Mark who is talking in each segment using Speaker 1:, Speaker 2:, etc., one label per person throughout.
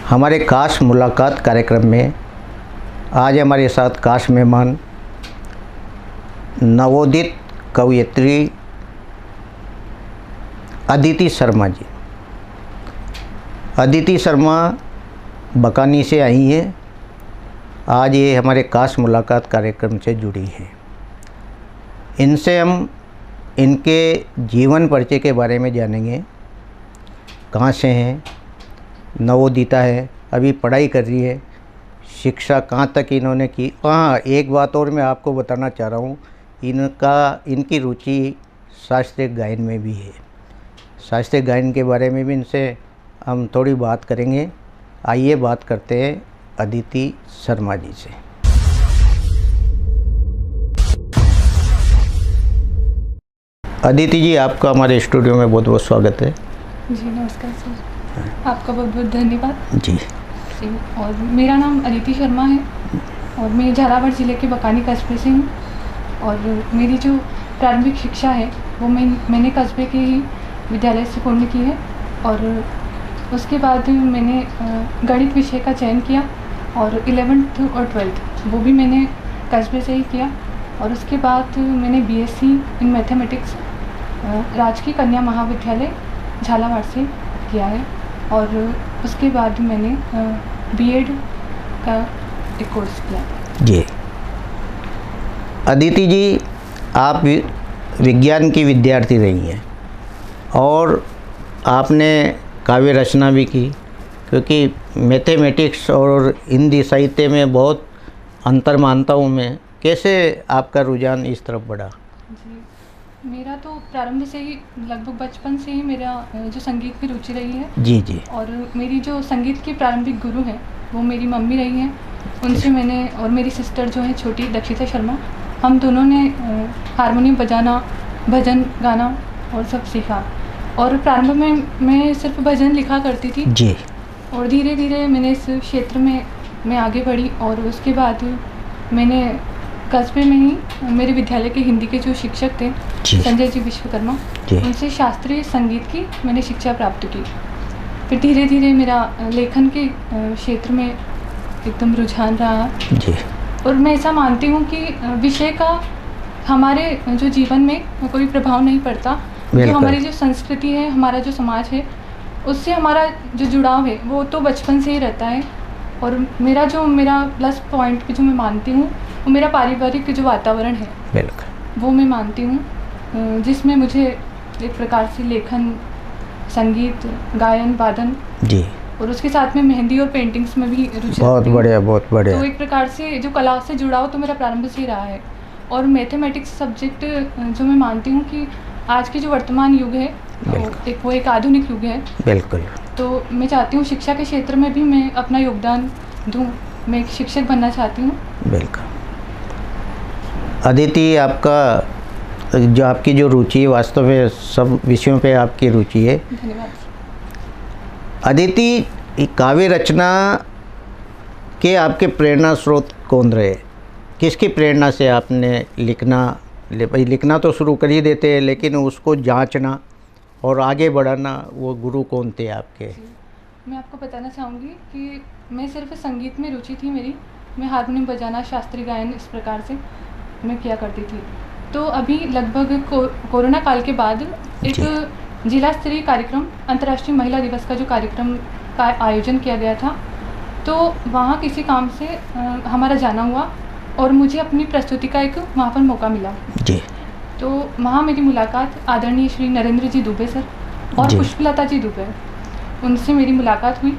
Speaker 1: हमारे खास मुलाकात कार्यक्रम में आज हमारे साथ खास मेहमान नवोदित कवयित्री अदिति शर्मा जी। अदिति शर्मा बकानी से आई हैं। आज ये हमारे खास मुलाकात कार्यक्रम से जुड़ी हैं। इनसे हम इनके जीवन परिचय के बारे में जानेंगे। कहाँ से हैं, नवोदिता है, अभी पढ़ाई कर रही है, शिक्षा कहाँ तक इन्होंने की। हाँ, एक बात और मैं आपको बताना चाह रहा हूँ, इनकी रुचि शास्त्रीय गायन में भी है। शास्त्रीय गायन के बारे में भी इनसे हम थोड़ी बात करेंगे। आइए बात करते हैं अदिति शर्मा जी से। अदिति जी, आपका हमारे स्टूडियो में बहुत बहुत स्वागत है।
Speaker 2: जी नमस्कार सर, आपका बहुत बहुत धन्यवाद
Speaker 1: जी।
Speaker 2: और मेरा नाम अदिति शर्मा है और मैं झालावाड़ ज़िले के बकानी कस्बे से हूँ। और मेरी जो प्रारंभिक शिक्षा है वो मैंने कस्बे के ही विद्यालय से पूर्ण की है। और उसके बाद मैंने गणित विषय का चयन किया और 11th और 12th वो भी मैंने कस्बे से ही किया। और उसके बाद मैंने BSc इन मैथमेटिक्स राजकीय कन्या महाविद्यालय झालावाड़ से किया है। और उसके बाद मैंने B.Ed का एक कोर्स किया।
Speaker 1: जी अदिति जी, आप विज्ञान की विद्यार्थी रही हैं और आपने काव्य रचना भी की, क्योंकि मैथमेटिक्स और हिंदी साहित्य में बहुत अंतर मानता हूँ मैं। कैसे आपका रुझान इस तरफ बढ़ा?
Speaker 2: जी, मेरा तो प्रारंभ से ही लगभग बचपन से ही मेरा जो संगीत की रुचि रही है।
Speaker 1: जी जी।
Speaker 2: और मेरी जो संगीत की प्रारंभिक गुरु हैं वो मेरी मम्मी रही हैं। उनसे मैंने, और मेरी सिस्टर जो है छोटी दक्षिता शर्मा, हम दोनों ने हारमोनियम बजाना, भजन गाना और सब सीखा। और प्रारंभ में मैं सिर्फ भजन लिखा करती थी
Speaker 1: जी।
Speaker 2: और धीरे धीरे मैंने इस क्षेत्र में मैं आगे बढ़ी। और उसके बाद मैंने कस्बे में ही मेरे विद्यालय के हिंदी के जो शिक्षक थे संजय जी विश्वकर्मा, उनसे शास्त्रीय संगीत की मैंने शिक्षा प्राप्त की। फिर धीरे धीरे मेरा लेखन के क्षेत्र में एकदम रुझान रहा
Speaker 1: जी।
Speaker 2: और मैं ऐसा मानती हूँ कि विषय का हमारे जो जीवन में कोई प्रभाव नहीं पड़ता। जो हमारी जो संस्कृति है, हमारा जो समाज है, उससे हमारा जो जुड़ाव है वो तो बचपन से ही रहता है। और मेरा प्लस पॉइंट जो मैं मानती हूँ वो मेरा पारिवारिक जो वातावरण है वो मैं मानती हूँ, जिसमें मुझे एक प्रकार से लेखन, संगीत, गायन, वादन जी, और उसके साथ में मेहंदी और पेंटिंग्स में भी रुचि। बहुत बढ़िया, बहुत बढ़िया। तो एक प्रकार से जो कला से जुड़ाव तो मेरा प्रारंभ से ही रहा है। और मैथमेटिक्स सब्जेक्ट जो मैं मानती हूँ कि आज की जो वर्तमान युग है वो एक आधुनिक युग है। बिल्कुल। तो मैं चाहती हूँ शिक्षा के क्षेत्र में भी मैं अपना योगदान दूँ। मैं एक शिक्षक बनना चाहती हूँ। बिल्कुल।
Speaker 1: अदिति, आपकी जो रुचि, वास्तव में सब विषयों पे आपकी रुचि है।
Speaker 2: धन्यवाद।
Speaker 1: अदिति, काव्य रचना के आपके प्रेरणा स्रोत कौन रहे? किसकी प्रेरणा से आपने लिखना तो शुरू कर ही देते हैं, लेकिन उसको जांचना और आगे बढ़ाना, वो गुरु कौन थे आपके?
Speaker 2: मैं आपको बताना चाहूँगी कि मैं सिर्फ संगीत में रुचि थी मेरी। मैं हारमोनियम बजाना, शास्त्रीय गायन इस प्रकार से मैं किया करती थी। तो अभी लगभग कोरोना काल के बाद एक जिला स्तरीय कार्यक्रम, अंतर्राष्ट्रीय महिला दिवस का जो कार्यक्रम का आयोजन किया गया था, तो वहाँ किसी काम से हमारा जाना हुआ और मुझे अपनी प्रस्तुति का एक वहाँ पर मौका मिला जी। तो वहाँ मेरी मुलाकात आदरणीय श्री नरेंद्र जी दुबे सर और पुष्पलता जी दुबे, उनसे मेरी मुलाकात हुई।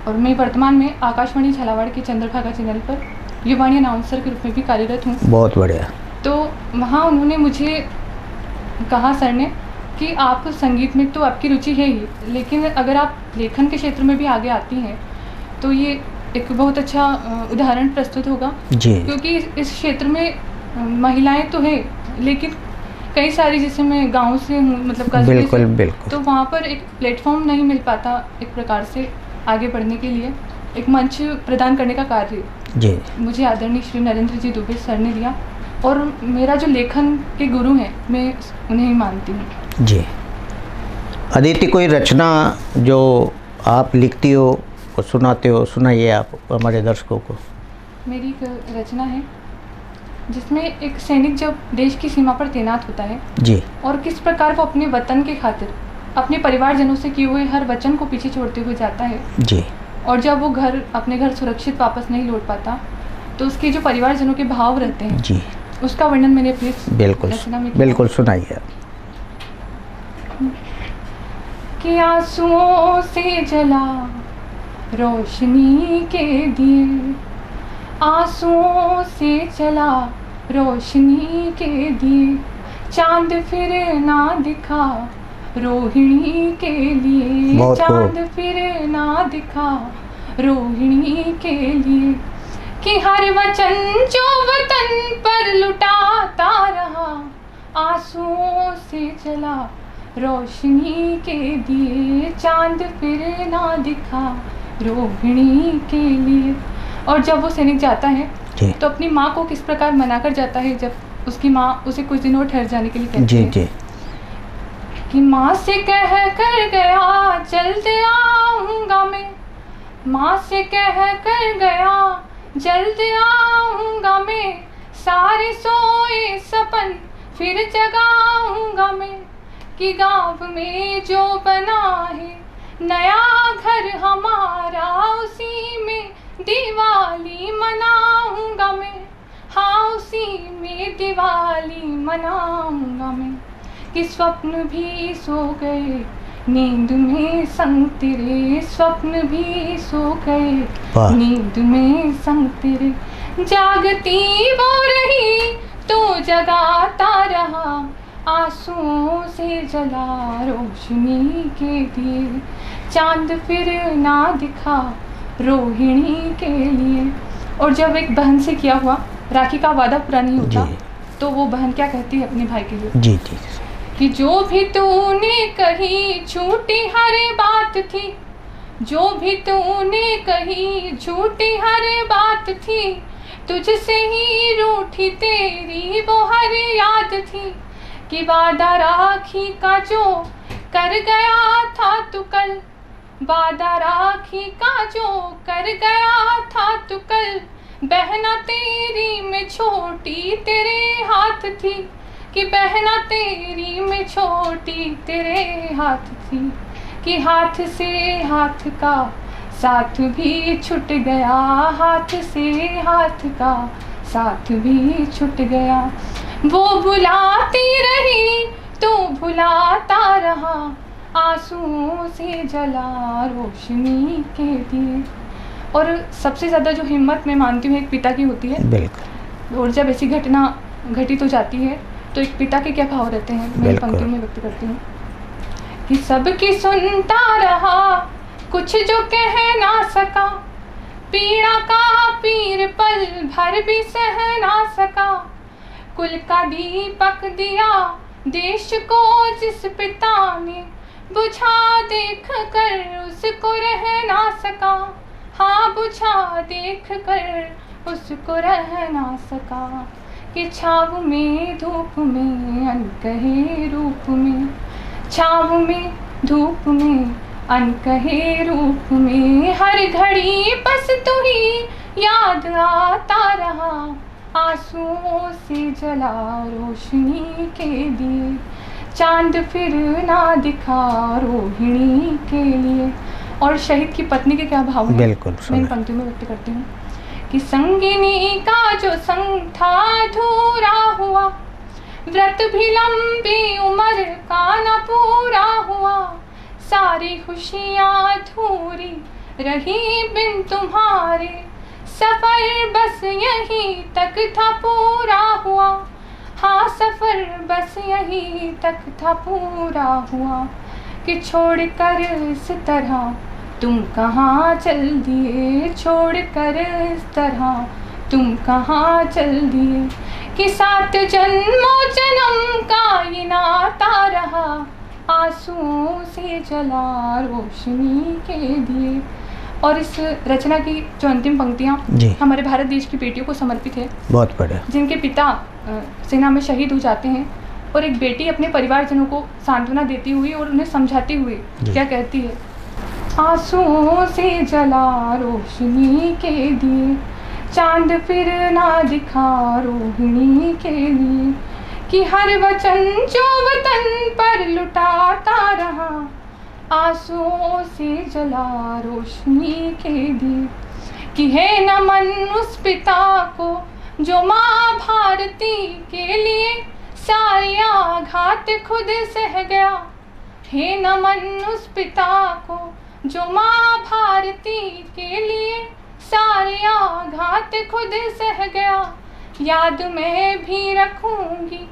Speaker 2: और मैं वर्तमान में आकाशवाणी झालावाड़ के चंद्रभागा चैनल पर युवाणी अनाउंसर के रूप में भी कार्यरत हूँ। बहुत बढ़िया। तो वहाँ उन्होंने मुझे कहा, सर ने, कि आप संगीत में तो आपकी रुचि है ही, लेकिन अगर आप लेखन के क्षेत्र में भी आगे आती हैं तो ये एक बहुत अच्छा उदाहरण प्रस्तुत होगा जी। क्योंकि इस क्षेत्र में महिलाएं तो है, लेकिन कई सारी, जैसे मैं गांव से हूँ, मतलब कस्बे से, बिल्कुल। तो वहाँ पर एक प्लेटफॉर्म नहीं मिल पाता एक प्रकार से आगे बढ़ने के लिए, एक मंच प्रदान करने का कार्य जी मुझे आदरणीय श्री नरेंद्र जी दुबे सर ने दिया। और मेरा जो लेखन के गुरु हैं, मैं उन्हें ही मानती हूँ जी।
Speaker 1: अदिति, कोई रचना जो आप लिखती हो को सुनाते हो, सुनाइए आप हमारे दर्शकों को।
Speaker 2: मेरी एक रचना है जिसमें एक सैनिक जब देश की सीमा पर तैनात होता है
Speaker 1: जी
Speaker 2: और किस प्रकार वो अपने वतन के खातिर अपने परिवारजनों से किए हुए हर वचन को पीछे छोड़ते हुए जाता है
Speaker 1: जी,
Speaker 2: और जब वो अपने घर सुरक्षित वापस नहीं लौट पाता तो उसके जो परिवारजनों के भाव रहते हैं
Speaker 1: जी,
Speaker 2: उसका वर्णन मैंने अपनी
Speaker 1: बिल्कुल
Speaker 2: रचना में किया।
Speaker 1: बिल्कुल सुनाइए।
Speaker 2: कि आंसुओं से जला रोशनी के दिए, आंसुओं से जला रोशनी के दिए, चांद फिर ना दिखा रोहिणी के लिए,
Speaker 1: बहुत खूब।
Speaker 2: चांद फिर ना दिखा रोहिणी के लिए। कि हर वचन जो वतन पर लुटाता रहा, आंसुओं से जला रोशनी के दिए, चांद फिर ना दिखा रोहिणी के लिए। और जब वो सैनिक जाता है
Speaker 1: जी
Speaker 2: तो अपनी माँ को किस प्रकार मनाकर जाता है, जब उसकी माँ उसे कुछ दिन और ठहर जाने के लिए कहती
Speaker 1: जी
Speaker 2: है
Speaker 1: जी,
Speaker 2: कि माँ से कह कर गया जल्द आऊँगा मैं, माँ से कह कर गया जल्द आऊँगा मैं, सारे सोए सपन फिर जगाऊँगा मैं। कि गाँव में जो बना है नया घर हमारा, उसी में दिवाली मनाऊँगा मैं, हाँ उसी में दिवाली मनाऊँगा मैं। कि स्वप्न भी सो गए नींद में संग तेरे, स्वप्न भी सो गए
Speaker 1: वाह।
Speaker 2: नींद में संग तेरे, जागती वो रही तो जगाता रहा, आंसुओं से जला रोशनी के दिए, चांद फिर ना दिखा रोहिणी के लिए। और जब एक बहन से किया हुआ राखी का वादा पूरा नहीं होता
Speaker 1: जी।
Speaker 2: तो वो बहन क्या कहती है अपने भाई के लिए,
Speaker 1: जी जी,
Speaker 2: कि जो भी तूने कही झूठी हर बात थी, जो भी तूने कही झूठी हर बात थी, तुझसे ही रूठी तेरी वो हर याद थी। कि वादा राखी का जो कर गया था तू कल, वादा राखी का जो कर गया था तू कल, बहना तेरी में छोटी तेरे हाथ थी, कि बहना तेरी में छोटी तेरे हाथ थी। कि हाथ से हाथ का साथ भी छूट गया, हाथ से हाथ का साथ भी छूट गया, वो भुलाती रही तो भुलाता रहा, आंसुओं से जला रोशनी के दिए। और सबसे ज़्यादा जो हिम्मत मैं मानती हूँ एक पिता की होती है,
Speaker 1: बिल्कुल
Speaker 2: और जब ऐसी घटना घटित हो जाती है तो एक पिता के क्या भाव रहते हैं, मैं
Speaker 1: बिल्कुल।
Speaker 2: पंक्तियों में व्यक्त करती हूँ। कि सबकी सुनता रहा कुछ जो कह ना सका, पीड़ा का पीर पल भर भी सह ना सका, कुल का दीपक दिया देश को जिस पिता ने, बुझा देख कर उसको रह ना सका, हाँ बुझा देख कर उसको रह ना सका। कि छाव में धूप में अनकहे रूप में, छाव में धूप में अनकहे रूप में, हर घड़ी बस तू ही याद आता रहा, आंसुओं से जला रोशनी के दिए, चांद फिर ना दिखा रोहिणी के लिए। और शहीद की पत्नी के क्या भाव हैं,
Speaker 1: बिल्कुल
Speaker 2: मैं इन
Speaker 1: सुना।
Speaker 2: पंक्तियों में व्यक्त करती हूँ। कि संगिनी का जो संग था अधूरा हुआ, व्रत भी लंबी उम्र का न पूरा हुआ, सारी खुशियाँ अधूरी रही बिन तुम्हारे, सफर बस यहीं तक था पूरा हुआ, हाँ सफर बस यहीं तक था पूरा हुआ। कि छोड़ कर इस तरह तुम कहाँ चल दिए, छोड़ कर इस तरह तुम कहाँ चल दिए, कि 7 जन्मों जन्म का ये नाता रहा, आंसुओं से जला रोशनी के दिए। और इस रचना की जो अंतिम पंक्तियाँ
Speaker 1: जी।
Speaker 2: हमारे भारत देश की बेटियों को समर्पित है,
Speaker 1: बहुत बढ़िया।
Speaker 2: जिनके पिता सेना में शहीद हो जाते हैं, और एक बेटी अपने परिवारजनों को सांत्वना देती हुई और उन्हें समझाती हुई
Speaker 1: जी।
Speaker 2: क्या कहती है, आंसुओं से जला रोशनी के दिए, चांद फिर ना दिखा रोहिणी के लिए, कि हर वचन जो वतन पर लुटाता रहा, आंसुओं से जला रोशनी के दिए, कि है नमन उस पिता को जो माँ भारती के लिए सारे आघात खुद सह गया, हे नमन उस पिता को जो माँ भारती के लिए सारे आघात खुद सह गया, याद मैं भी रखूंगी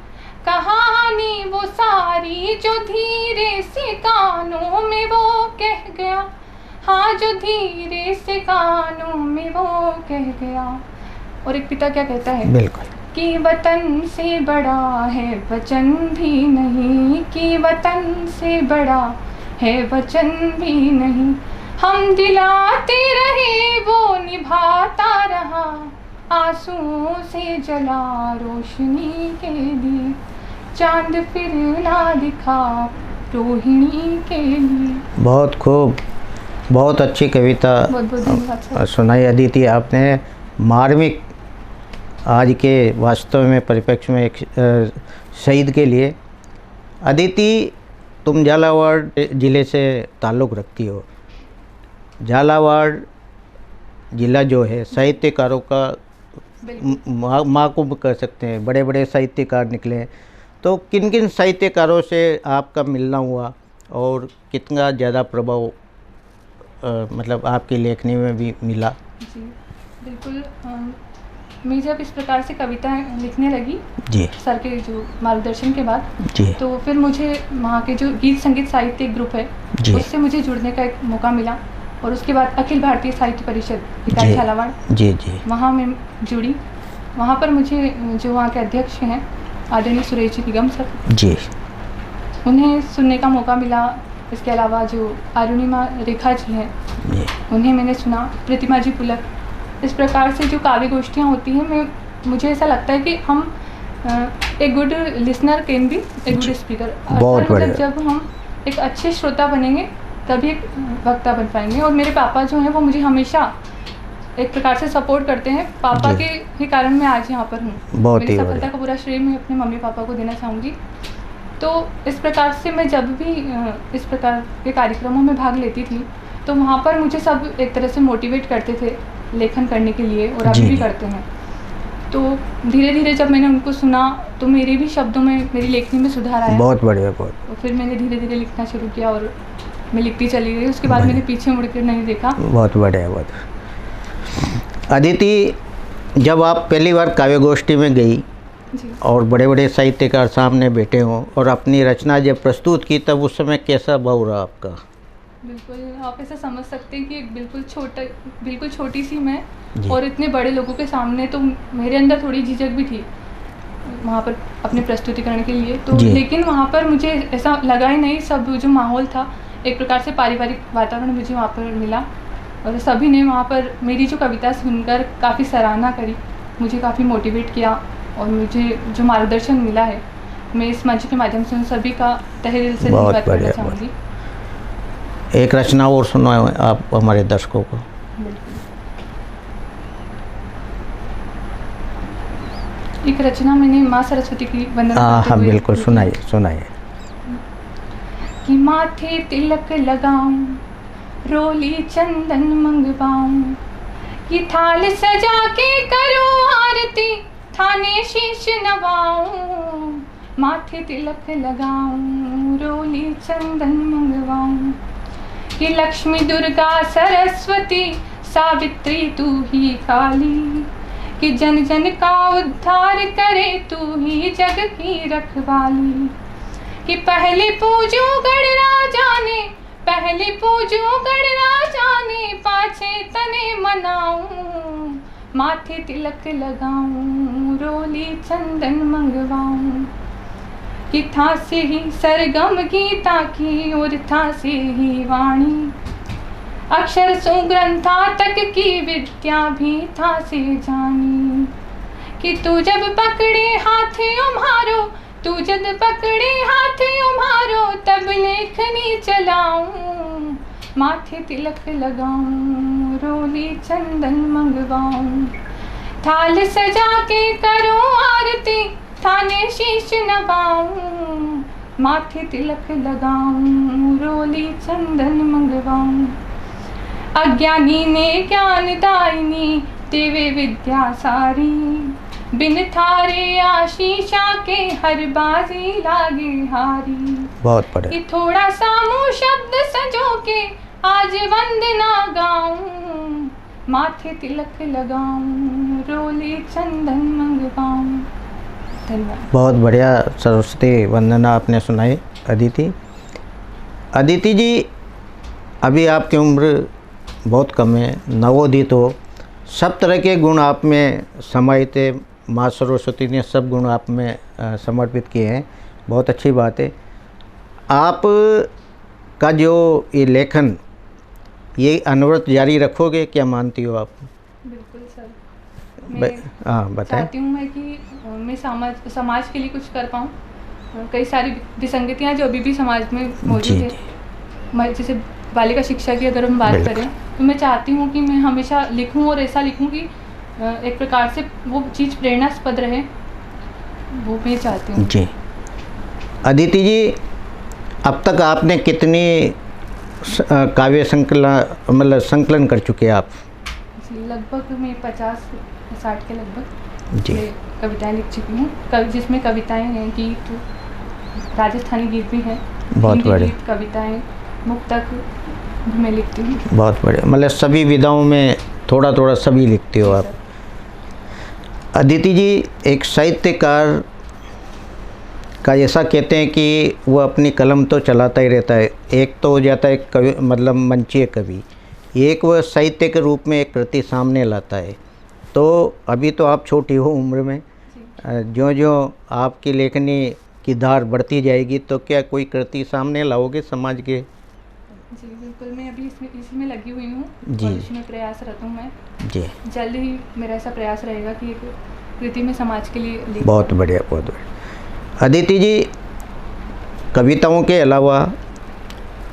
Speaker 2: कहानी वो सारी जो धीरे से कानों में वो कह गया, हाँ जो धीरे से कानों में वो कह गया। और एक पिता क्या कहता है,
Speaker 1: बिल्कुल,
Speaker 2: कि वतन से बड़ा है वचन भी नहीं, कि वतन से बड़ा है वचन भी नहीं, हम दिलाते रहे वो निभाता रहा, आंसुओं से जला रोशनी के लिए, चांद फिर ना दिखा रोहिणी के लिए।
Speaker 1: बहुत खूब, बहुत अच्छी कविता
Speaker 2: बहुत बहुत धन्यवाद सर।
Speaker 1: सुनाई अदिति आपने। मार्मिक आज के वास्तव में परिप्रेक्ष्य में एक शहीद के लिए। अदिति, तुम झालावाड़ ज़िले से ताल्लुक़ रखती हो। झालावाड़ ज़िला जो है साहित्यकारों का महाकुंभ कर सकते हैं, बड़े बड़े साहित्यकार निकले हैं। तो किन किन साहित्यकारों से आपका मिलना हुआ और कितना ज़्यादा प्रभाव मतलब आपकी लेखनी में भी मिला?
Speaker 2: जी बिल्कुल। मैं जब इस प्रकार से कविता लिखने लगी
Speaker 1: जी
Speaker 2: सर के जो मार्गदर्शन के बाद,
Speaker 1: जी,
Speaker 2: तो फिर मुझे वहाँ के जो गीत संगीत साहित्य ग्रुप है
Speaker 1: जी,
Speaker 2: उससे मुझे जुड़ने का एक मौका मिला। और उसके बाद अखिल भारतीय साहित्य परिषद इकाई
Speaker 1: जी,
Speaker 2: झालावाड़,
Speaker 1: जी जी,
Speaker 2: वहाँ मैं जुड़ी। वहाँ पर मुझे जो वहाँ के अध्यक्ष हैं आदरणीय सुरेश जी निगम सर,
Speaker 1: जी,
Speaker 2: उन्हें सुनने का मौका मिला। इसके अलावा जो अरुणिमा रेखा जी हैं
Speaker 1: जी,
Speaker 2: उन्हें मैंने सुना, प्रतिमा जी पुलक। इस प्रकार से जो काव्य गोष्ठियाँ होती हैं, मुझे ऐसा लगता है कि हम एक good listener can be a good speaker.
Speaker 1: बहुत बढ़िया।
Speaker 2: जब हम एक अच्छे श्रोता बनेंगे तभी एक वक्ता बन पाएंगे। और मेरे पापा जो हैं वो मुझे हमेशा एक प्रकार से सपोर्ट करते हैं। पापा
Speaker 1: जी।
Speaker 2: के ही कारण मैं आज यहाँ पर हूँ।
Speaker 1: बहुत
Speaker 2: मेरी
Speaker 1: ही
Speaker 2: सफलता
Speaker 1: बढ़िया।
Speaker 2: का पूरा श्रेय मैं अपने मम्मी पापा को देना चाहूँगी। तो इस प्रकार से मैं जब भी इस प्रकार के कार्यक्रमों में भाग लेती थी तो वहाँ पर मुझे सब एक तरह से मोटिवेट करते थे लेखन करने के लिए, और अभी
Speaker 1: जी।
Speaker 2: भी करते हैं। तो धीरे धीरे जब मैंने उनको सुना तो मेरे भी शब्दों में, मेरी लेखनी में सुधार आया।
Speaker 1: बहुत बढ़िया, बहुत।
Speaker 2: तो फिर मैंने धीरे धीरे लिखना शुरू किया और मैं लिखती चली गई। उसके बाद मैंने पीछे मुड़ कर नहीं देखा।
Speaker 1: बहुत बढ़िया, बहुत। अदिति, जब आप पहली बार काव्य गोष्ठी में गई
Speaker 2: जी
Speaker 1: और बड़े बड़े साहित्यकार सामने बैठे हों और अपनी रचना जब प्रस्तुत की, तब उस समय कैसा भाव रहा आपका?
Speaker 2: बिल्कुल, आप ऐसा समझ सकते हैं कि एक बिल्कुल छोटी सी मैं
Speaker 1: जी।
Speaker 2: और इतने बड़े लोगों के सामने, तो मेरे अंदर थोड़ी झिझक भी थी वहाँ पर अपने प्रस्तुतिकरण के लिए। तो
Speaker 1: जी।
Speaker 2: लेकिन वहाँ पर मुझे ऐसा लगा ही नहीं। सब जो माहौल था, एक प्रकार से पारिवारिक वातावरण मुझे वहाँ पर मिला और सभी ने वहाँ पर मेरी जो कविता सुनकर काफ़ी सराहना करी, मुझे काफ़ी मोटिवेट किया। और मुझे जो मार्गदर्शन मिला है, मैं इस मंच के माध्यम से उन सभी का तहे दिल से
Speaker 1: बहुत
Speaker 2: धन्यवाद करना
Speaker 1: बढ़िया,
Speaker 2: चाहूँगी।
Speaker 1: एक रचना और सुनाओ आप हमारे दर्शकों को।
Speaker 2: बिल्कुल। एक रचना मैंने माँ सरस्वती की वंदना करते
Speaker 1: हाँ
Speaker 2: हुए
Speaker 1: बिल्कुल,
Speaker 2: लिखी।
Speaker 1: सुनाइए सुनाइए।
Speaker 2: कि माथे तिलक लगाऊं, रोली चंदन मंगवाऊं, कि थाल सजा के करूं आरती, थाने शीश नवाऊं। माथे तिलक लगाऊं, रोली चंदन मंगवाऊं, कि लक्ष्मी दुर्गा सरस्वती सावित्री तू ही काली, कि जन जन का उद्धार करे तू ही जग की रखवाली। कि पहले पूजो गण राजा ने, पहले पूजो गण राजा ने, पाछे तने मनाऊं। माथे तिलक लगाऊं, रोली चंदन मंगवाऊं, कि था से ही सरगम गीता की और था से ही वाणी, अक्षर सुग्रंथा तक की विद्या भी था से जानी। कि तू जब पकड़े हाथ उम्हारो, तू जब पकड़े हाथ उम्हारो, तब लेखनी चलाऊं। माथे तिलक लगाऊं, रोली चंदन मंगवाऊं, थाल सजा के करूं आरती, थाने शीश नवाऊं, माथे तिलक लगाऊं, रोली चंदन मंगवाऊं। अज्ञानी ने ज्ञान दायिनी, देवे विद्या सारी, बिन थारे आशीषा के हर बाजी लागे हारी।
Speaker 1: बहुत बढ़िया।
Speaker 2: कि थोड़ा सा मुँह शब्द संजो के आज वंदना गाऊं, माथे तिलक लगाऊं, रोली चंदन मंगवाऊं। धन्यवाद।
Speaker 1: बहुत बढ़िया सरस्वती वंदना आपने सुनाई अदिति। अदिति जी, अभी आपकी उम्र बहुत कम है, नवोदित हो, सब तरह के गुण आप में समाहित है, माँ सरस्वती ने सब गुण आप में समर्पित किए हैं, बहुत अच्छी बात है। आप का जो ये लेखन, ये अनवरत जारी रखोगे, क्या मानती हो आप?
Speaker 2: बिल्कुल सर, मैं
Speaker 1: बताएं।
Speaker 2: चाहती हूँ मैं कि मैं समाज के लिए कुछ कर पाऊँ। कई सारी विसंगतियाँ जो अभी भी समाज में मौजूद है, जैसे बालिका शिक्षा की अगर हम बात करें, तो मैं चाहती हूँ कि मैं हमेशा लिखूँ और ऐसा लिखूँ कि एक प्रकार से वो चीज़ प्रेरणास्पद रहे, वो मैं चाहती हूँ। जी
Speaker 1: अदिति जी, अब तक आपने कितनी काव्य संकलन कर चुके हैं आप?
Speaker 2: जी, लगभग मैं 50-60 के लगभग
Speaker 1: जी
Speaker 2: कविताएं लिख चुकी हूँ, जिसमें कविताएं हैं, गीत, राजस्थानी गीत भी हैं,
Speaker 1: बहुत बढ़िया,
Speaker 2: कविताएं, मुक्तक मैं लिखती हूँ।
Speaker 1: बहुत बढ़िया, सभी विधाओं में थोड़ा थोड़ा सभी लिखती हो आप। अदिति जी, एक साहित्यकार का ऐसा कहते हैं कि वो अपनी कलम तो चलाता ही रहता है, एक तो हो जाता है कवि, मंचीय कवि, एक वह साहित्य के रूप में एक कृति सामने लाता है। तो अभी तो आप छोटी हो उम्र में, ज्यों-ज्यों आपकी लेखनी की धार बढ़ती जाएगी, तो क्या कोई कृति सामने लाओगे समाज के?
Speaker 2: जी बिल्कुल, मैं अभी इसमें लगी हुई हूँ और इसमें प्रयासरत हूँ मैं। जी, जल्द ही मेरा ऐसा प्रयास रहेगा कि एक कृति में समाज के लिए लिखूँ।
Speaker 1: बहुत बढ़िया, बहुत बढ़िया। अदिति जी, कविताओं के अलावा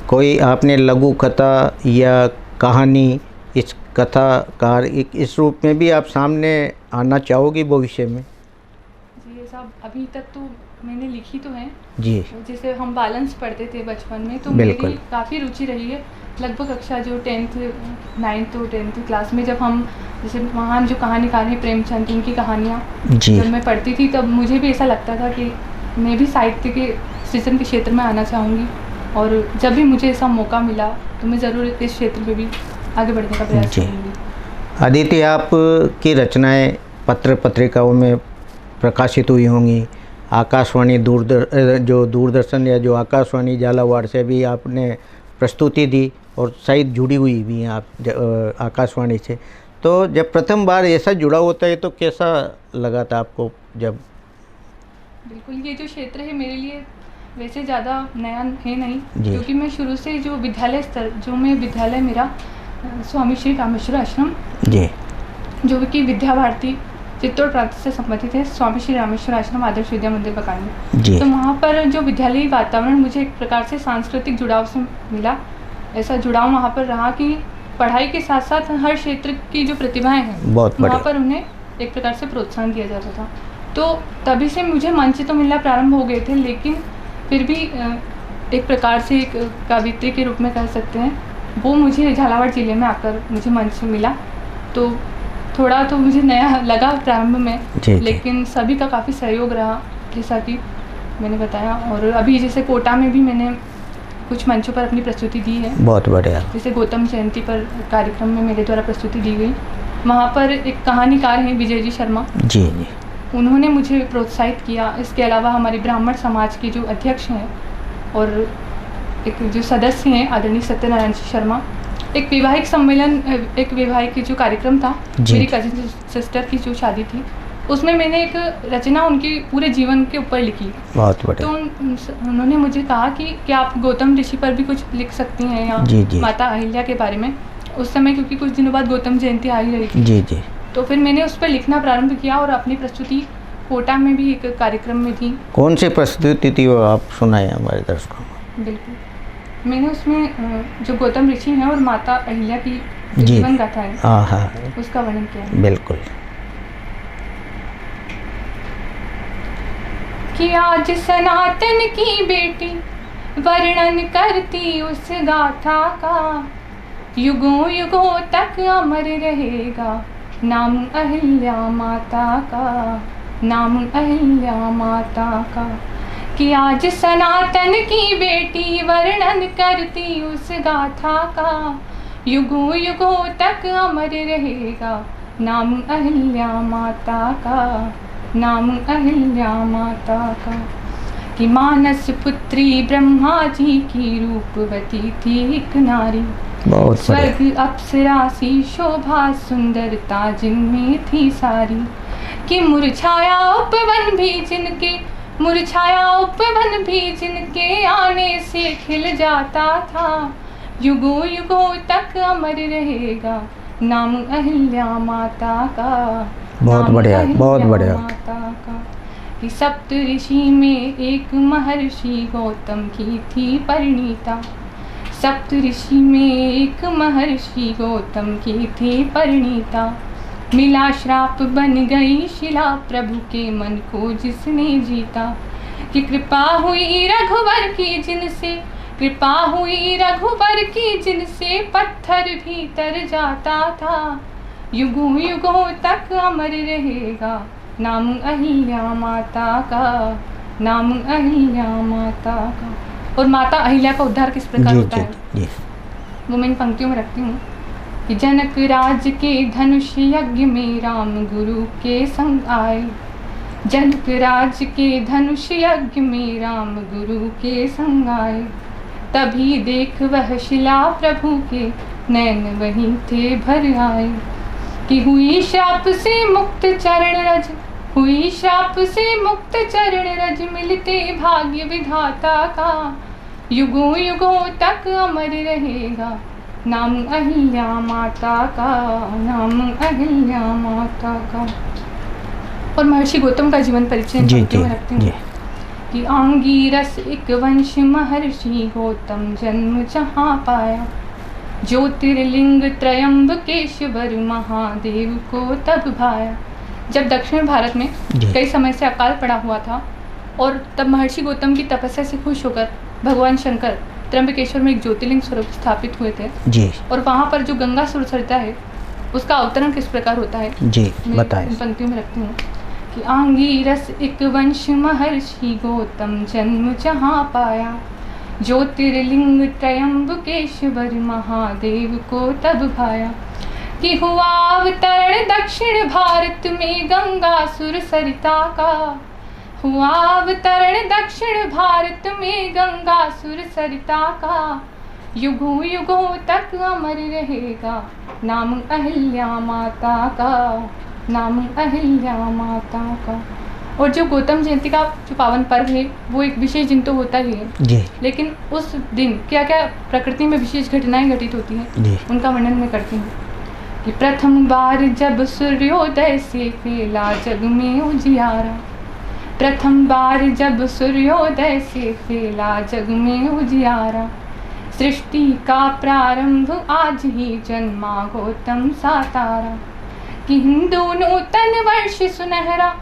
Speaker 1: कोई आपने लघु कथा या कहानी, इस कथाकार इस रूप में भी आप सामने आना चाहोगी भविष्य में?
Speaker 2: जी, ये सब अभी तक तो मैंने लिखी तो है
Speaker 1: जी,
Speaker 2: जैसे हम बैलेंस पढ़ते थे बचपन में, तो मेरी काफ़ी रुचि रही है। लगभग कक्षा जो 10th 9th और 10th क्लास में, जब हम जैसे महान जो कहानीकार हैं प्रेमचंद, उनकी कहानियाँ जब मैं पढ़ती थी, तब मुझे भी ऐसा लगता था कि मैं भी साहित्य के सृजन के क्षेत्र में आना चाहूँगी, और जब भी मुझे ऐसा मौका मिला तो मैं ज़रूर इस क्षेत्र में भी आगे बढ़ने का प्रयास करूँगी।
Speaker 1: अदिति, आप की रचनाएँ पत्र पत्रिकाओं में प्रकाशित हुई होंगी, आकाशवाणी दूरदर्शन या जो आकाशवाणी झालावाड़ से भी आपने प्रस्तुति दी, और शायद जुड़ी हुई भी हैं आप आकाशवाणी से। तो जब प्रथम बार ऐसा जुड़ा होता है तो कैसा लगा था आपको जब?
Speaker 2: बिल्कुल, ये जो क्षेत्र है मेरे लिए वैसे ज़्यादा नया है नहीं, क्योंकि मैं शुरू से जो विद्यालय स्तर, जो मैं विद्यालय मेरा स्वामी श्री रामेश्वर आश्रम जी, जो कि विद्या भारती चित्तौड़ प्रांत से संबंधित है, स्वामी श्री रामेश्वर आश्रम आदर्श विद्या मंदिर बकानी। तो वहाँ पर जो विद्यालयी वातावरण मुझे एक प्रकार से सांस्कृतिक जुड़ाव से मिला। ऐसा जुड़ाव वहाँ पर रहा कि पढ़ाई के साथ साथ हर क्षेत्र की जो प्रतिभाएं हैं वहाँ पर उन्हें एक प्रकार से प्रोत्साहन दिया जाता था। तो तभी से मुझे मंच तो मिलना प्रारंभ हो गए थे, लेकिन फिर भी एक प्रकार से एक कवित्री के रूप में कह सकते हैं, वो मुझे झालावाड़ ज़िले में आकर मुझे मंच मिला। तो थोड़ा तो मुझे नया लगा प्रारंभ में, लेकिन सभी का काफ़ी सहयोग रहा, जैसा कि मैंने बताया। और अभी जैसे कोटा में भी मैंने कुछ मंचों पर अपनी प्रस्तुति दी है। बहुत बढ़िया। जैसे गौतम जयंती पर कार्यक्रम में मेरे द्वारा प्रस्तुति दी गई, वहाँ पर एक कहानीकार हैं विजय जी शर्मा जी, उन्होंने मुझे प्रोत्साहित किया। इसके अलावा हमारे ब्राह्मण समाज के जो अध्यक्ष हैं और एक जो सदस्य हैं आदरणीय सत्यनारायण शर्मा, एक वैवाहिक सम्मेलन, एक वैवाहिक जो कार्यक्रम था, मेरी कजिन सिस्टर की जो शादी थी, उसमें मैंने एक रचना उनके पूरे जीवन के ऊपर लिखी। बहुत बढ़िया। तो उन्होंने मुझे कहा कि क्या आप गौतम ऋषि पर भी कुछ लिख सकती हैं, या माता अहिल्या के बारे में। उस समय क्योंकि कुछ दिनों बाद गौतम जयंती आ ही रही थी जी जी, तो फिर मैंने उस पर लिखना प्रारंभ किया और अपनी प्रस्तुति कोटा में भी एक कार्यक्रम में थी। कौन सी प्रस्तुति थी वो आप सुनाए हमारे दर्शकों को? बिल्कुल, मैंने उसमें जो गौतम ऋषि हैं और माता अहिल्या की जो
Speaker 1: जी।
Speaker 2: जीवन गाथा है
Speaker 1: हाँ हाँ,
Speaker 2: उसका वर्णन किया है
Speaker 1: बिल्कुल।
Speaker 2: कि आज सनातन की बेटी वर्णन करती उस गाथा का, युगों युगों तक अमर रहेगा नाम अहिल्या माता का, नाम अहिल्या माता का। कि आज सनातन की बेटी वर्णन करती उस गाथा का, युगों युगों तक अमर रहेगा नाम अहिल्या माता का, नाम अहिल्या माता का। कि मानस पुत्री ब्रह्मा जी की रूपवती थी एक नारी,
Speaker 1: बहुत
Speaker 2: स्वर्ग
Speaker 1: बढ़िया।
Speaker 2: अप्सरा सी शोभा सुंदरता जिनमें थी सारी। कि मुरझाया उपवन भी जिनके, मुरझाया उपवन भी जिनके आने से खिल जाता था, युगों युगों तक अमर रहेगा नाम अहिल्या माता का,
Speaker 1: बहुत
Speaker 2: नाम
Speaker 1: बढ़िया, बहुत
Speaker 2: अहिल्या
Speaker 1: बढ़िया।
Speaker 2: माता का। कि सप्त ऋषि में एक महर्षि गौतम की थी परिणीता, सप्त ऋषि में एक महर्षि गौतम की थी परिणीता। मिला श्राप बन गई शिला प्रभु के मन को जिसने जीता। कि कृपा हुई रघुवर की जिनसे, कृपा हुई रघुवर की जिनसे पत्थर भी तर जाता था, युगों युगों तक अमर रहेगा नाम अहिल्या माता का, नाम अहिल्या माता का। और माता अहिल्या का उद्धार किस प्रकार
Speaker 1: जी
Speaker 2: होता
Speaker 1: जी
Speaker 2: है
Speaker 1: जी।
Speaker 2: वो मैं इन पंक्तियों में रखती हूँ। कि जनक राज के धनुष यज्ञ में राम गुरु के संग आए, जनक राज के धनुष यज्ञ में राम गुरु के संग आए। तभी देख वह शिला प्रभु के नैन वहीं थे भर आए। कि हुई श्राप से मुक्त चरण रज, हुई श्राप से मुक्त चरण रज मिलते भाग्य विधाता का, युगों युगों तक अमर रहेगा नाम अहिल्या माता का, नाम अहिल्या माता का। और महर्षि गौतम का जीवन परिचय इन
Speaker 1: जी
Speaker 2: पंक्तियों
Speaker 1: जी
Speaker 2: में रखती
Speaker 1: जी।
Speaker 2: हूँ। कि आंगीरस एक वंश महर्षि गौतम जन्म जहाँ पाया, ज्योतिर्लिंग त्रयंबकेश्वर महादेव को तब भाया। जब दक्षिण भारत में
Speaker 1: जी।
Speaker 2: कई समय से अकाल पड़ा हुआ था और तब महर्षि गौतम की तपस्या से खुश होकर भगवान शंकर त्र्यंबकेश्वर में एक ज्योतिर्लिंग स्वरूप स्थापित हुए थे।
Speaker 1: जी
Speaker 2: और वहाँ पर जो गंगा सुरसरिता है उसका अवतरण किस प्रकार होता है
Speaker 1: जी,
Speaker 2: मैं
Speaker 1: बताएं।
Speaker 2: इन पंक्तियों में रखती हूँ। कि आंगीरस एक वंश महर्षि गौतम जन्म जहाँ पाया, ज्योतिर्लिंग त्रयंबकेश्वर महादेव को तब भाया। कि हुआ अवतरण दक्षिण भारत में गंगा सुरसरिता का, हुआ अवतरण दक्षिण भारत में गंगा सुरसरिता का, युगों युगों तक अमर रहेगा नाम अहिल्या माता का, नाम अहिल्या माता का। और जो गौतम जयंती का जो पावन पर्व है वो एक विशेष दिन तो होता ही है,
Speaker 1: जी
Speaker 2: लेकिन उस दिन क्या क्या प्रकृति में विशेष घटनाएं घटित होती हैं
Speaker 1: जी।
Speaker 2: उनका वर्णन मैं करती हूँ। कि प्रथम बार जब सूर्योदय से फैला जग में उजियारा, प्रथम बार जब सूर्योदय से फैला जग में उजियारा, सृष्टि का प्रारंभ आज ही जन्मा गौतम सा तारा। कि हिंदू नूतन वर्ष सुनहरा,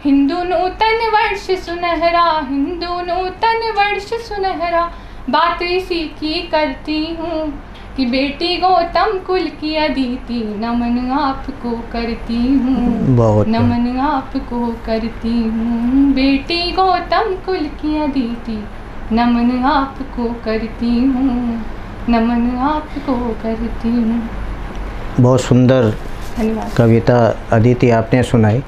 Speaker 2: हिंदू नूतन वर्ष सुनहरा, हिंदू नूतन वर्ष सुनहरा, बात इसी की करती हूँ। कि बेटी गौतम कुल की अदिति नमन आपको करती हूँ,
Speaker 1: बहुत
Speaker 2: नमन आपको करती हूँ। बेटी गौतम कुल की अदिति नमन आपको करती हूँ, नमन आपको करती हूँ।
Speaker 1: बहुत सुंदर
Speaker 2: धन्यवाद।
Speaker 1: कविता अदिति आपने सुनाई।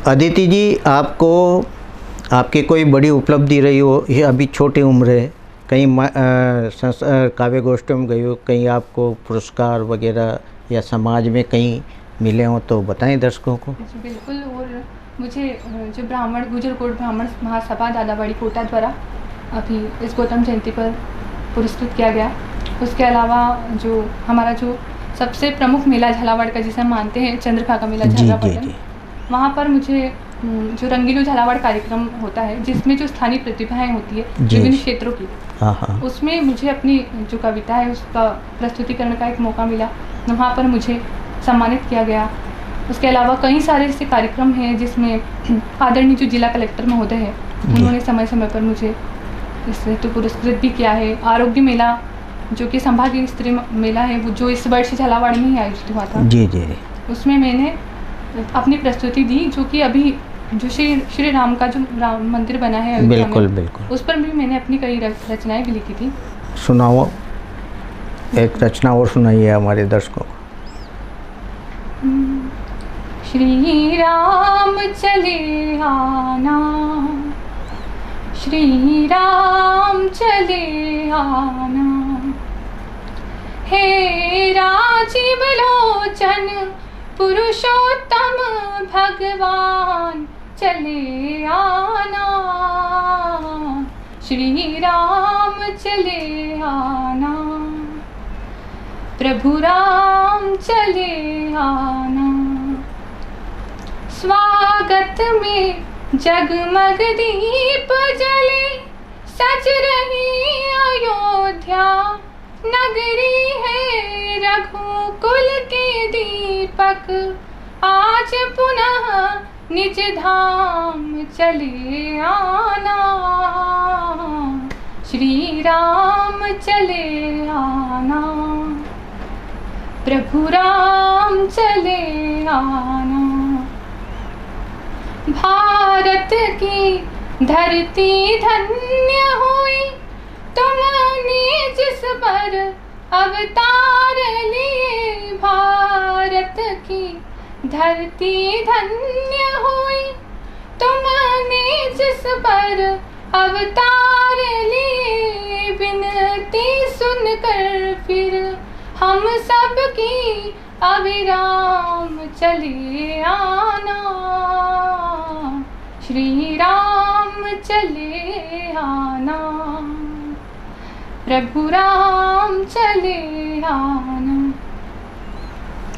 Speaker 1: अदिति जी, आपको आपकी कोई बड़ी उपलब्धि रही हो, ये अभी छोटी उम्र है, कहीं काव्य गोष्ठियों में गई हो, कहीं आपको पुरस्कार वगैरह या समाज में कहीं मिले हों तो बताएं दर्शकों को।
Speaker 2: जी बिल्कुल। और मुझे जो ब्राह्मण गुजर कोट ब्राह्मण महासभा दादाबाड़ी कोटा द्वारा अभी इस गौतम जयंती पर पुरस्कृत किया गया। उसके अलावा जो हमारा जो सबसे प्रमुख मेला झालावाड़ का जिसे हम मानते हैं चंद्रभागा मेला
Speaker 1: जी
Speaker 2: झालावाड़
Speaker 1: जी
Speaker 2: में,
Speaker 1: जी।
Speaker 2: वहाँ पर मुझे जो रंगीलो झालावाड़ कार्यक्रम होता है जिसमें जो स्थानीय प्रतिभाएं होती है
Speaker 1: जी।
Speaker 2: विभिन्न क्षेत्रों की,
Speaker 1: हाँ हाँ।
Speaker 2: उसमें मुझे अपनी जो कविता है उसका प्रस्तुतिकरण का एक मौका मिला, वहाँ पर मुझे सम्मानित किया गया। उसके अलावा कई सारे ऐसे कार्यक्रम हैं जिसमें आदरणीय जो जिला कलेक्टर महोदय हैं उन्होंने समय समय पर मुझे इससे तो पुरस्कृत भी किया है। आरोग्य मेला जो कि संभागीय स्तरीय मेला है, वो जो इस वर्ष झालावाड़ में ही आयोजित हुआ था,
Speaker 1: जी जी,
Speaker 2: उसमें मैंने अपनी प्रस्तुति दी, जो कि अभी जो श्री राम का जो राम मंदिर बना है अयोध्या में,
Speaker 1: बिल्कुल बिल्कुल,
Speaker 2: उस पर भी मैंने अपनी कई रचनाएं भी लिखी थी।
Speaker 1: सुनाओ, एक रचना और सुनाइए हमारे दर्शकों को।
Speaker 2: श्री राम चले आना, श्री राम चले आना, हे राजीव लोचन पुरुषोत्तम भगवान चले आना, श्री राम चले आना, प्रभु राम चले आना। स्वागत में जगमग दीप जले, सज रही अयोध्या नगरी है रघुकुल के दीपक, आज पुनः निज धाम चले आना, श्री राम चले आना, प्रभु राम चले आना। भारत की धरती धन्य हुई तुमने जिस पर अवतार लिए, भारत की धरती धन्य हुई तुमने जिस पर अवतार लिए, विनती सुनकर फिर हम सब की अविराम चले आना, श्री राम चले आना, प्रभु राम चले आना।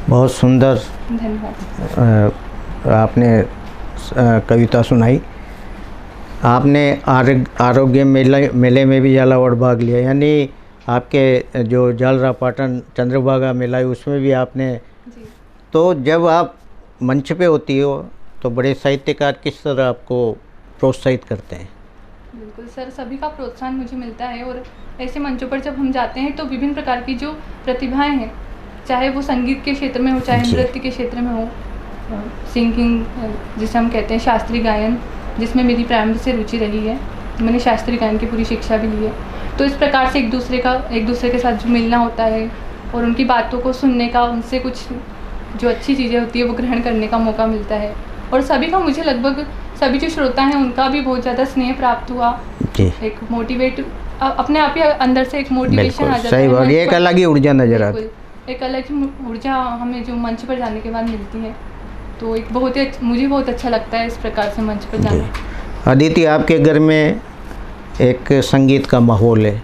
Speaker 1: बहुत सुंदर,
Speaker 2: धन्यवाद।
Speaker 1: आपने कविता सुनाई। आपने आरोग्य मेले में भी झालावाड़ भाग लिया, यानी आपके जो झालरापाटन चंद्रभागा मेला है उसमें भी आपने
Speaker 2: जी।
Speaker 1: तो जब आप मंच पे होती हो तो बड़े साहित्यकार किस तरह आपको प्रोत्साहित करते हैं?
Speaker 2: बिल्कुल सर, सभी का प्रोत्साहन मुझे मिलता है, और ऐसे मंचों पर जब हम जाते हैं तो विभिन्न प्रकार की जो प्रतिभाएं हैं, चाहे वो संगीत के क्षेत्र में हो, चाहे नृत्य के क्षेत्र में हो, सिंगिंग जिसे हम कहते हैं शास्त्रीय गायन, जिसमें मेरी प्रारंभ से रुचि रही है, मैंने शास्त्रीय गायन की पूरी शिक्षा भी ली है। तो इस प्रकार से एक दूसरे के साथ जो मिलना होता है और उनकी बातों को सुनने का, उनसे कुछ जो अच्छी चीज़ें होती है वो ग्रहण करने का मौका मिलता है। और सभी का, मुझे लगभग सभी जो श्रोता हैं उनका भी बहुत ज़्यादा स्नेह प्राप्त हुआ। एक मोटिवेट, अपने आप ही अंदर से एक मोटिवेशन आ जाता है।
Speaker 1: सही बात, एक अलग ही ऊर्जा नजर आती है,
Speaker 2: एक अलग ही ऊर्जा हमें जो मंच पर जाने के बाद मिलती है। तो एक बहुत ही मुझे बहुत अच्छा लगता है इस प्रकार से मंच पर जाना।
Speaker 1: अदिति, आपके घर में एक संगीत का माहौल है,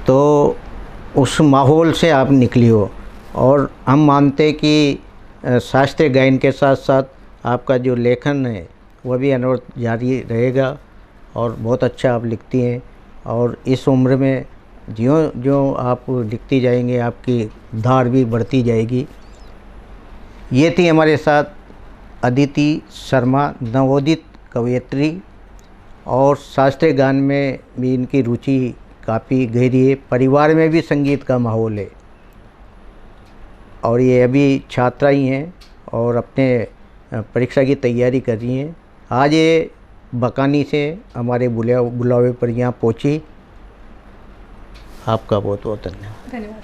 Speaker 1: तो उस माहौल से आप निकली हो, और हम मानते कि शास्त्रीय गायन के साथ साथ आपका जो लेखन है वह भी अनवरत जारी रहेगा, और बहुत अच्छा आप लिखती हैं। और इस उम्र में ज्यों आप लिखती जाएंगे आपकी धार भी बढ़ती जाएगी। ये थी हमारे साथ अदिति शर्मा, नवोदित कवयित्री, और शास्त्रीय गान में भी इनकी रुचि काफ़ी गहरी है। परिवार में भी संगीत का माहौल है, और ये अभी छात्रा ही हैं और अपने परीक्षा की तैयारी कर रही हैं। आज ये बकानी से हमारे बुलावे पर यहाँ पहुँची। आपका बहुत बहुत धन्यवाद।
Speaker 2: धन्यवाद।